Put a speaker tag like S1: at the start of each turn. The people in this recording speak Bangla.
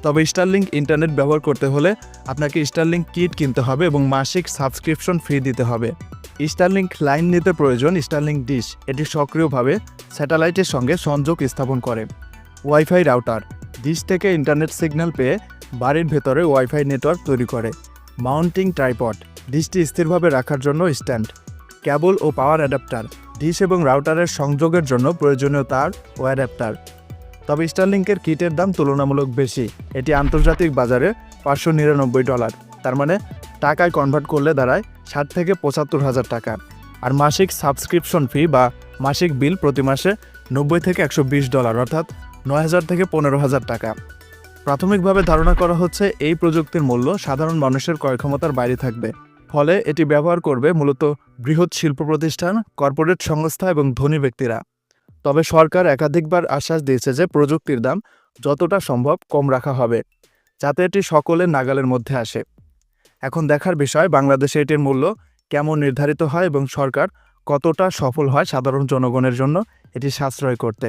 S1: তবে স্টারলিংক ইন্টারনেট ব্যবহার করতে হলে আপনাকে স্টারলিংক কিট কিনতে হবে এবং মাসিক সাবস্ক্রিপশন ফি দিতে হবে। স্টারলিংক লাইন নিতে প্রয়োজন স্টারলিংক ডিশ। এটি সক্রিয়ভাবে স্যাটেলাইটের সঙ্গে সংযোগ স্থাপন করে। ওয়াইফাই রাউটার ডিশ থেকে ইন্টারনেট সিগন্যাল পেয়ে বাড়ির ভেতরে ওয়াইফাই নেটওয়ার্ক তৈরি করে। মাউন্টিং ট্রাইপড ডিশটি স্থিরভাবে রাখার জন্য স্ট্যান্ড। কেবল ও পাওয়ার অ্যাডাপ্টার ডিশ এবং রাউটারের সংযোগের জন্য প্রয়োজনীয় তার ও অ্যাডাপ্টার। তবে স্টারলিংকের কিটের দাম তুলনামূলক বেশি। এটি আন্তর্জাতিক বাজারে $599, তার মানে টাকায় কনভার্ট করলে দাঁড়ায় 60 থেকে 75,000 টাকা। আর মাসিক সাবস্ক্রিপশন ফি বা মাসিক বিল প্রতি মাসে $90 থেকে $120, অর্থাৎ 9,000 থেকে 15,000 টাকা। প্রাথমিকভাবে ধারণা করা হচ্ছে এই প্রযুক্তির মূল্য সাধারণ মানুষের ক্রয়ক্ষমতার বাইরে থাকবে, ফলে এটি ব্যবহার করবে মূলত বৃহৎ শিল্প প্রতিষ্ঠান, কর্পোরেট সংস্থা এবং ধনী ব্যক্তিরা। তবে সরকার একাধিকবার আশ্বাস দিয়েছে যে প্রযুক্তির দাম যতটা সম্ভব কম রাখা হবে, যাতে এটি সকলের নাগালের মধ্যে আসে। এখন দেখার বিষয় বাংলাদেশে এটির মূল্য কেমন নির্ধারিত হয় এবং সরকার কতটা সফল হয় সাধারণ জনগণের জন্য এটি সাশ্রয় করতে।